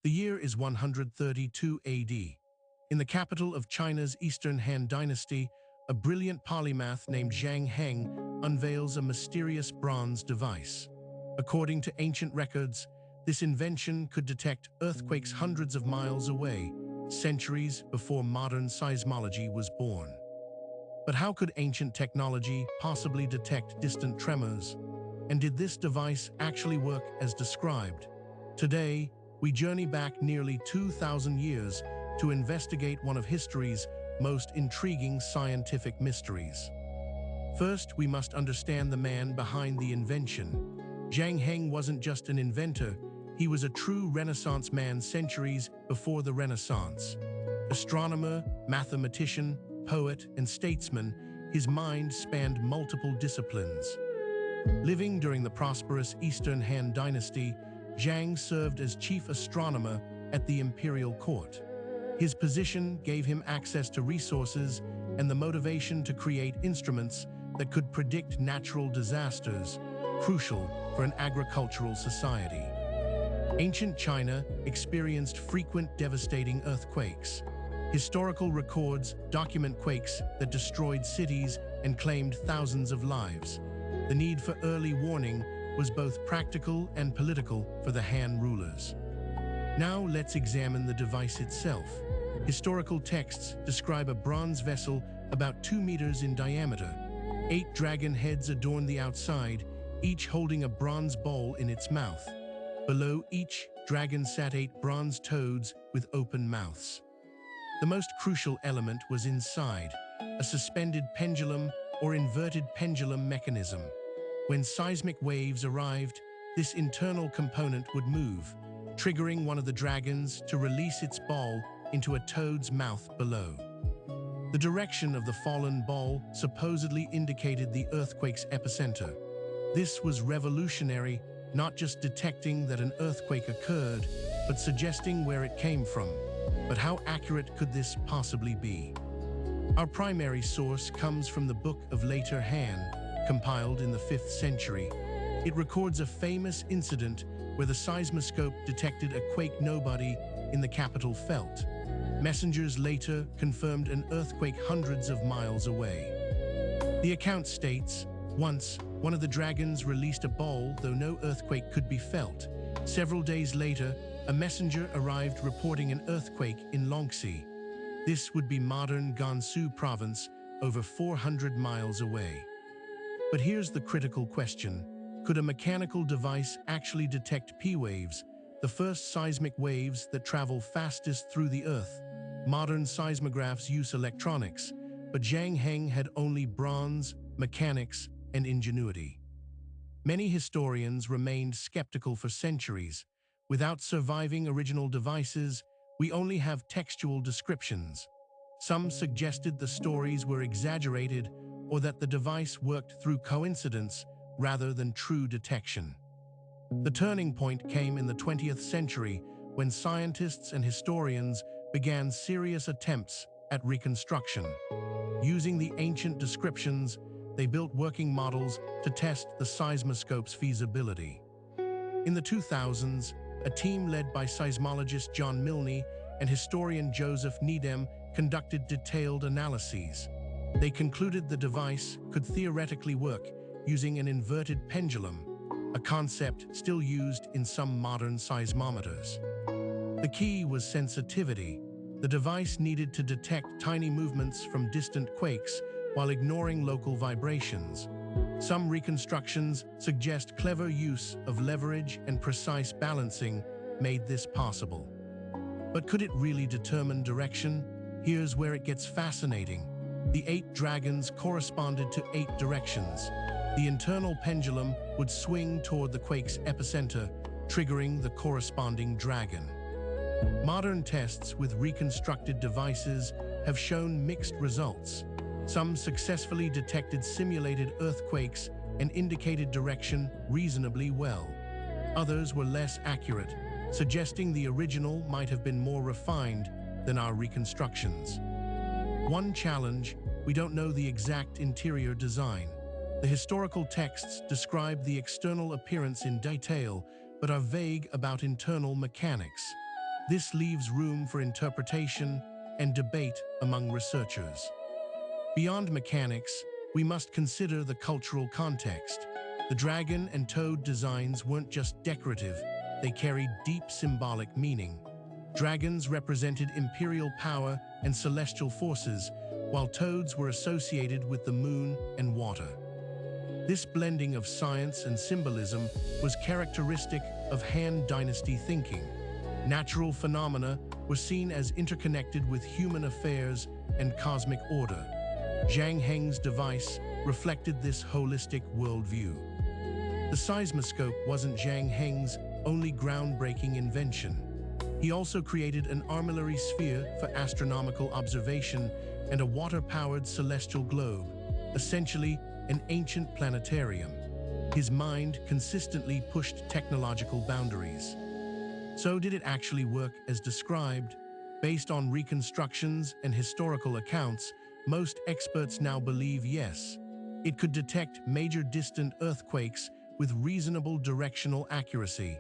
The year is 132 AD. In the capital of China's Eastern Han Dynasty, a brilliant polymath named Zhang Heng unveils a mysterious bronze device. According to ancient records, this invention could detect earthquakes hundreds of miles away, centuries before modern seismology was born. But how could ancient technology possibly detect distant tremors? And did this device actually work as described? Today, we journey back nearly 2,000 years to investigate one of history's most intriguing scientific mysteries. First, we must understand the man behind the invention. Zhang Heng wasn't just an inventor, he was a true Renaissance man centuries before the Renaissance. Astronomer, mathematician, poet, and statesman, his mind spanned multiple disciplines. Living during the prosperous Eastern Han Dynasty, Zhang served as chief astronomer at the imperial court. His position gave him access to resources and the motivation to create instruments that could predict natural disasters, crucial for an agricultural society. Ancient China experienced frequent devastating earthquakes. Historical records document quakes that destroyed cities and claimed thousands of lives. The need for early warning was both practical and political for the Han rulers. Now let's examine the device itself. Historical texts describe a bronze vessel about 2 meters in diameter. 8 dragon heads adorn the outside, each holding a bronze bowl in its mouth. Below each dragon sat 8 bronze toads with open mouths. The most crucial element was inside, a suspended pendulum or inverted pendulum mechanism. When seismic waves arrived, this internal component would move, triggering one of the dragons to release its ball into a toad's mouth below. The direction of the fallen ball supposedly indicated the earthquake's epicenter. This was revolutionary, not just detecting that an earthquake occurred, but suggesting where it came from. But how accurate could this possibly be? Our primary source comes from the Book of Later Han, compiled in the 5th century. It records a famous incident where the seismoscope detected a quake nobody in the capital felt. Messengers later confirmed an earthquake hundreds of miles away. The account states, once, one of the dragons released a ball, though no earthquake could be felt. Several days later, a messenger arrived reporting an earthquake in Longxi. This would be modern Gansu province, over 400 miles away. But here's the critical question. Could a mechanical device actually detect P-waves, the first seismic waves that travel fastest through the Earth? Modern seismographs use electronics, but Zhang Heng had only bronze, mechanics, and ingenuity. Many historians remained skeptical for centuries. Without surviving original devices, we only have textual descriptions. Some suggested the stories were exaggerated or that the device worked through coincidence rather than true detection. The turning point came in the 20th century when scientists and historians began serious attempts at reconstruction. Using the ancient descriptions, they built working models to test the seismoscope's feasibility. In the 2000s, a team led by seismologist John Milne and historian Joseph Needham conducted detailed analyses. They concluded the device could theoretically work using an inverted pendulum, a concept still used in some modern seismometers. The key was sensitivity. The device needed to detect tiny movements from distant quakes while ignoring local vibrations. Some reconstructions suggest clever use of leverage and precise balancing made this possible. But could it really determine direction? Here's where it gets fascinating. The 8 dragons corresponded to 8 directions. The internal pendulum would swing toward the quake's epicenter, triggering the corresponding dragon. Modern tests with reconstructed devices have shown mixed results. Some successfully detected simulated earthquakes and indicated direction reasonably well. Others were less accurate, suggesting the original might have been more refined than our reconstructions. One challenge: we don't know the exact interior design. The historical texts describe the external appearance in detail, but are vague about internal mechanics. This leaves room for interpretation and debate among researchers. Beyond mechanics, we must consider the cultural context. The dragon and toad designs weren't just decorative, they carried deep symbolic meaning. Dragons represented imperial power and celestial forces, while toads were associated with the moon and water. This blending of science and symbolism was characteristic of Han Dynasty thinking. Natural phenomena were seen as interconnected with human affairs and cosmic order. Zhang Heng's device reflected this holistic worldview. The seismoscope wasn't Zhang Heng's only groundbreaking invention. He also created an armillary sphere for astronomical observation and a water-powered celestial globe, essentially an ancient planetarium. His mind consistently pushed technological boundaries. So did it actually work as described? Based on reconstructions and historical accounts, most experts now believe yes. It could detect major distant earthquakes with reasonable directional accuracy,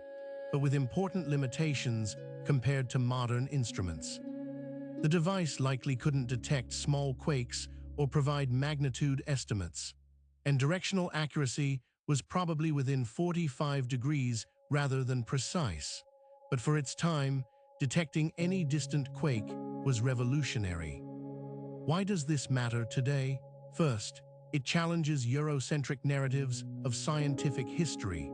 but with important limitations compared to modern instruments. The device likely couldn't detect small quakes or provide magnitude estimates, and directional accuracy was probably within 45 degrees rather than precise. But for its time, detecting any distant quake was revolutionary. Why does this matter today? First, it challenges Eurocentric narratives of scientific history.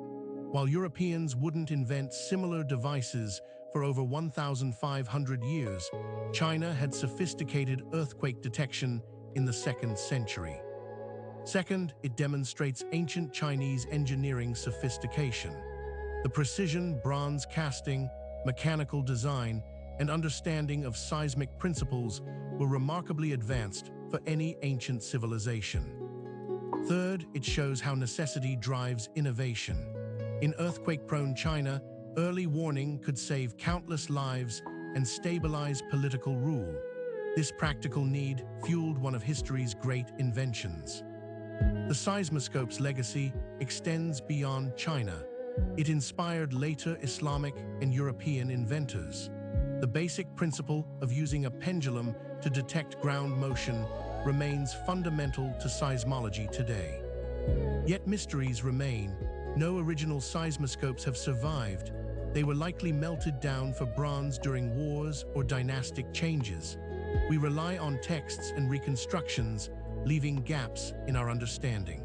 While Europeans wouldn't invent similar devices for over 1,500 years, China had sophisticated earthquake detection in the 2nd century. Second, it demonstrates ancient Chinese engineering sophistication. The precision bronze casting, mechanical design, and understanding of seismic principles were remarkably advanced for any ancient civilization. Third, it shows how necessity drives innovation. In earthquake-prone China, early warning could save countless lives and stabilize political rule. This practical need fueled one of history's great inventions. The seismoscope's legacy extends beyond China. It inspired later Islamic and European inventors. The basic principle of using a pendulum to detect ground motion remains fundamental to seismology today. Yet mysteries remain. No original seismoscopes have survived. They were likely melted down for bronze during wars or dynastic changes. We rely on texts and reconstructions, leaving gaps in our understanding.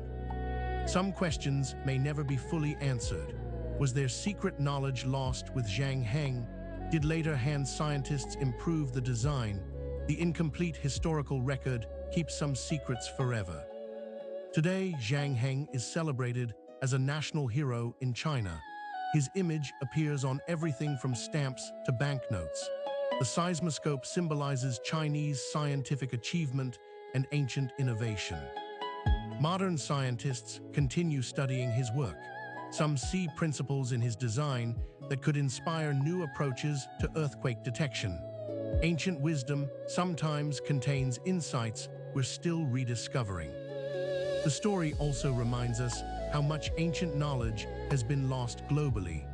Some questions may never be fully answered. Was there secret knowledge lost with Zhang Heng? Did later Han scientists improve the design? The incomplete historical record keeps some secrets forever. Today, Zhang Heng is celebrated as a national hero in China. His image appears on everything from stamps to banknotes. The seismoscope symbolizes Chinese scientific achievement and ancient innovation. Modern scientists continue studying his work. Some see principles in his design that could inspire new approaches to earthquake detection. Ancient wisdom sometimes contains insights we're still rediscovering. The story also reminds us how much ancient knowledge has been lost globally,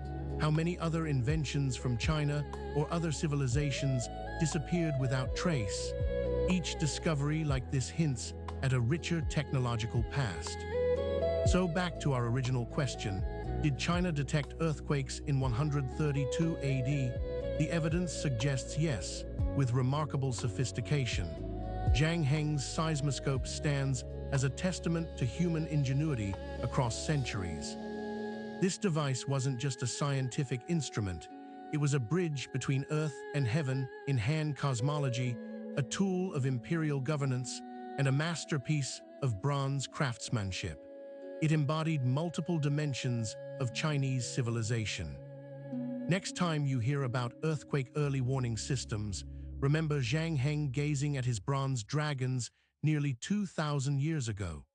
how many other inventions from China or other civilizations disappeared without trace. Each discovery like this hints at a richer technological past. So back to our original question, did China detect earthquakes in 132 AD? The evidence suggests yes, with remarkable sophistication. Zhang Heng's seismoscope stands as a testament to human ingenuity across centuries. This device wasn't just a scientific instrument, it was a bridge between Earth and heaven in Han cosmology, a tool of imperial governance, and a masterpiece of bronze craftsmanship. It embodied multiple dimensions of Chinese civilization. Next time you hear about earthquake early warning systems, remember Zhang Heng gazing at his bronze dragons nearly 2,000 years ago.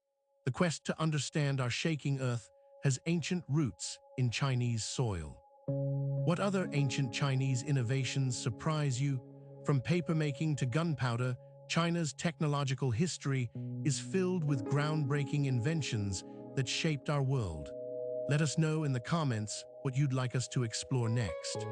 The quest to understand our shaking Earth has ancient roots in Chinese soil. What other ancient Chinese innovations surprise you? From papermaking to gunpowder, China's technological history is filled with groundbreaking inventions that shaped our world. Let us know in the comments what you'd like us to explore next.